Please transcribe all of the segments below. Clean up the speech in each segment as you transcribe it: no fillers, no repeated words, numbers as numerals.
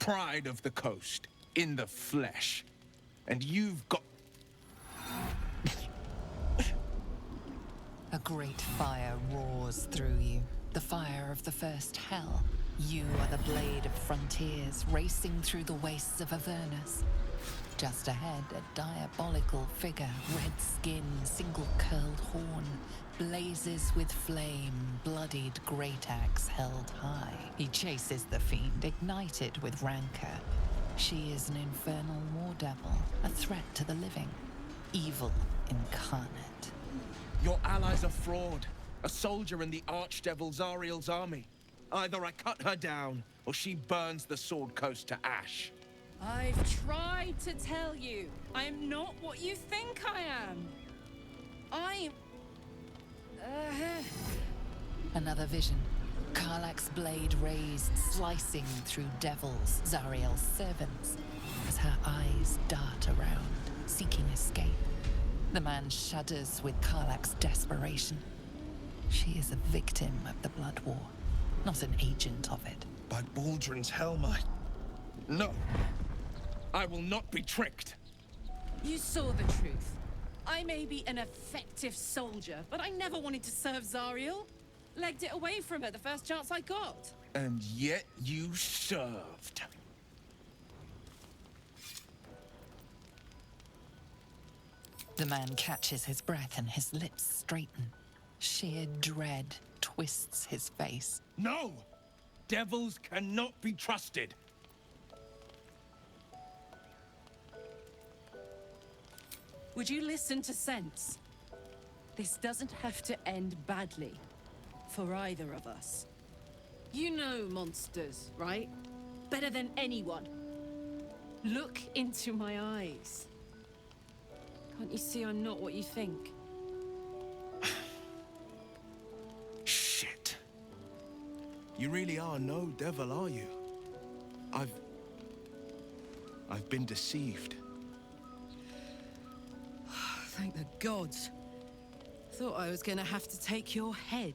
Pride of the coast, in the flesh. And you've got... A great fire roars through you, the fire of the first hell. You are the blade of frontiers racing through the wastes of Avernus. Just ahead, a diabolical figure, red skin, single-curled horn, blazes with flame, bloodied great axe held high. He chases the fiend, ignited with rancor. She is an infernal war devil, a threat to the living, evil incarnate. Your ally's a fraud, a soldier in the Archdevil Zariel's army. Either I cut her down, or she burns the Sword Coast to ash. I've tried to tell you, I am not what you think I am. I'm... Another vision. Karlach's blade raised, slicing through devils, Zariel's servants, as her eyes dart around, seeking escape. The man shudders with Karlach's desperation. She is a victim of the Blood War, not an agent of it. By Baldrin's helm, No! I will not be tricked! You saw the truth. I may be an effective soldier, but I never wanted to serve Zariel. Legged it away from her the first chance I got. And yet you served. The man catches his breath and his lips straighten. Sheer dread twists his face. No! Devils cannot be trusted. Would you listen to sense? This doesn't have to end badly. For either of us. You know monsters, right? Better than anyone. Look into my eyes. Can't you see I'm not what you think? Shit. You really are no devil, are you? I've been deceived. Thank the gods. Thought I was gonna have to take your head.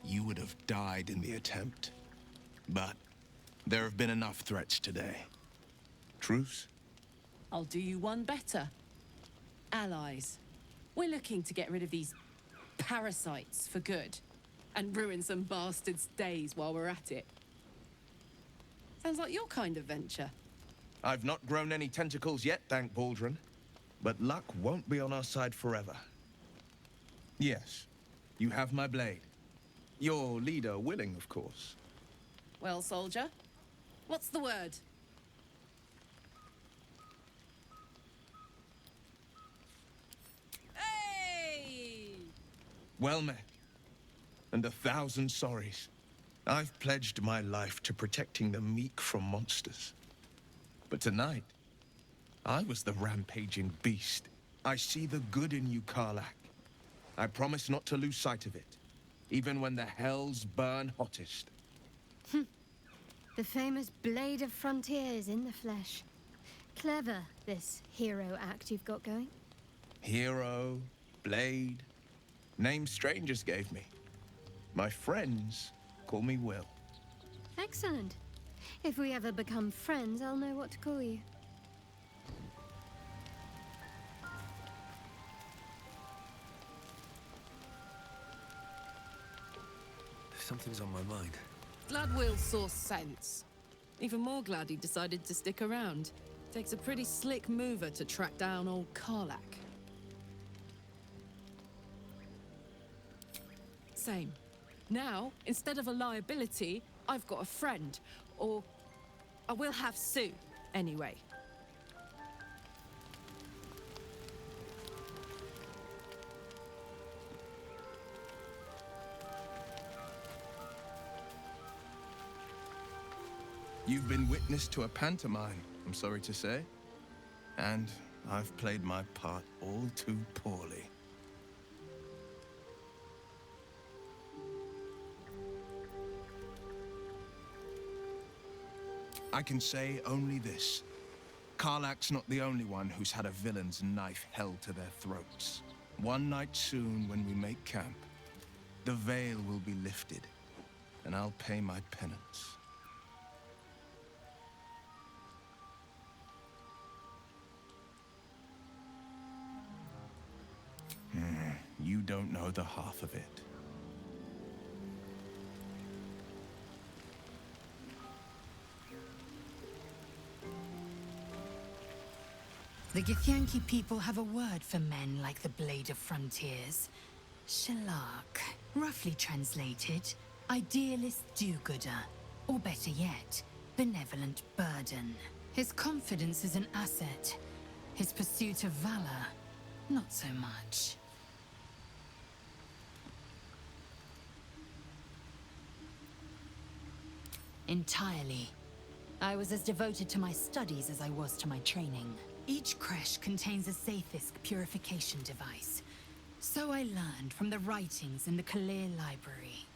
You would have died in the attempt. But there have been enough threats today. Truce? I'll do you one better. Allies. We're looking to get rid of these parasites for good. And ruin some bastards' days while we're at it. Sounds like your kind of venture. I've not grown any tentacles yet, thank Baldrin. But luck won't be on our side forever. Yes, you have my blade. Your leader willing, of course. Well, soldier, what's the word? Hey! Well met. And 1,000 sorries. I've pledged my life to protecting the meek from monsters. But tonight, I was the rampaging beast. I see the good in you, Karlach. I promise not to lose sight of it, even when the hells burn hottest. The famous Blade of Frontiers in the flesh. Clever, this hero act you've got going. Hero, Blade, names strangers gave me. My friends call me Will. Excellent. If we ever become friends, I'll know what to call you. Something's on my mind. Glad Will saw sense. Even more glad he decided to stick around. Takes a pretty slick mover to track down old Karlach. Same. Now, instead of a liability, I've got a friend. Or I will have Sue, anyway. You've been witness to a pantomime, I'm sorry to say. And I've played my part all too poorly. I can say only this. Karlach's not the only one who's had a villain's knife held to their throats. One night soon, when we make camp, the veil will be lifted, and I'll pay my penance. you don't know the half of it. The Githyanki people have a word for men like the Blade of Frontiers. Shalak. Roughly translated, idealist do-gooder. Or better yet, benevolent burden. His confidence is an asset. His pursuit of valor, not so much. Entirely. I was as devoted to my studies as I was to my training. Each creche contains a Sathisk purification device. So I learned from the writings in the Kalir Library.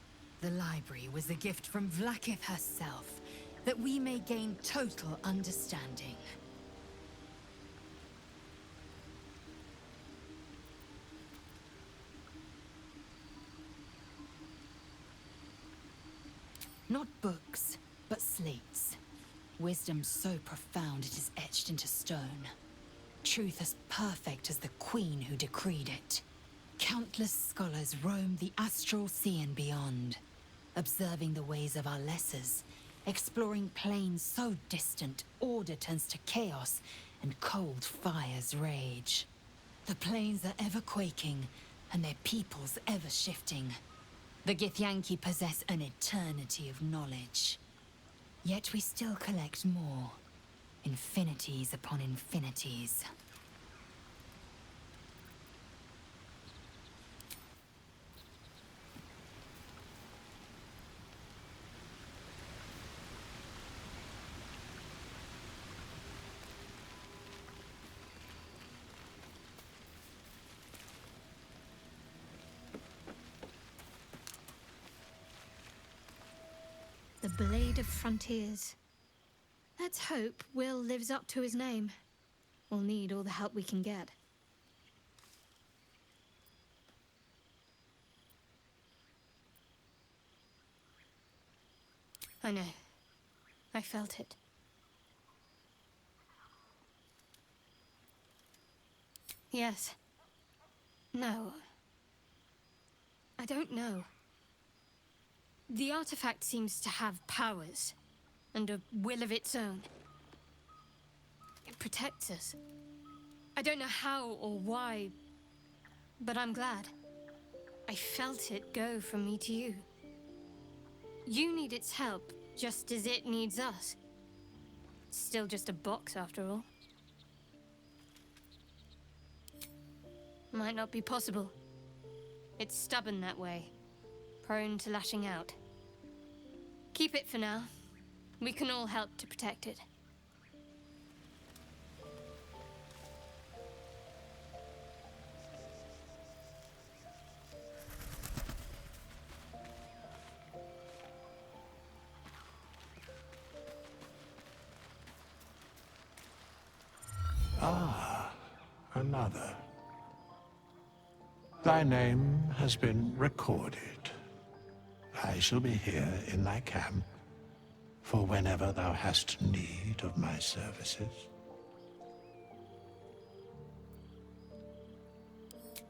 The library was a gift from Vlaakith herself, that we may gain total understanding. Not books, but slates. Wisdom so profound it is etched into stone. Truth as perfect as the queen who decreed it. Countless scholars roam the astral sea and beyond, observing the ways of our lessers, exploring planes so distant order turns to chaos and cold fires rage. The planes are ever quaking, and their peoples ever shifting. The Githyanki possess an eternity of knowledge. Yet we still collect more. Infinities upon infinities. The Blade of Frontiers. Let's hope Will lives up to his name. We'll need all the help we can get. I know. I felt it. Yes. No. I don't know. The artifact seems to have powers, and a will of its own. It protects us. I don't know how or why, but I'm glad. I felt it go from me to you. You need its help, just as it needs us. It's still just a box, after all. Might not be possible. It's stubborn that way, prone to lashing out. Keep it for now. We can all help to protect it. Another. Thy name has been recorded. I shall be here in thy camp for whenever thou hast need of my services.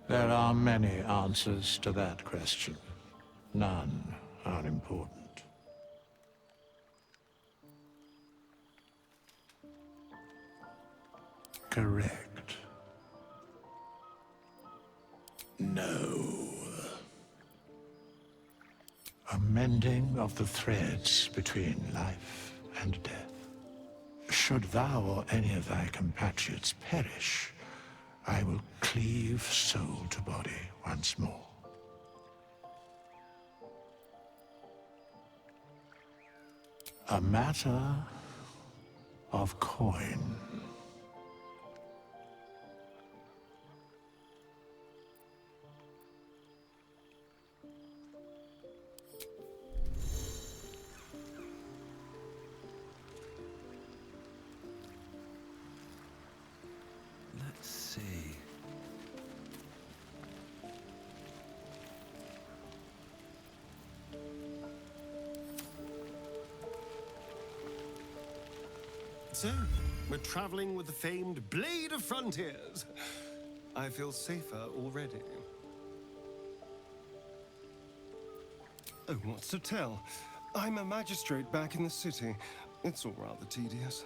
There are many answers to that question. None are important. Correct. No. A mending of the threads between life and death. Should thou or any of thy compatriots perish, I will cleave soul to body once more. A matter of coin. Let's see. So, we're traveling with the famed Blade of Frontiers. I feel safer already. Oh, what's to tell? I'm a magistrate back in the city. It's all rather tedious.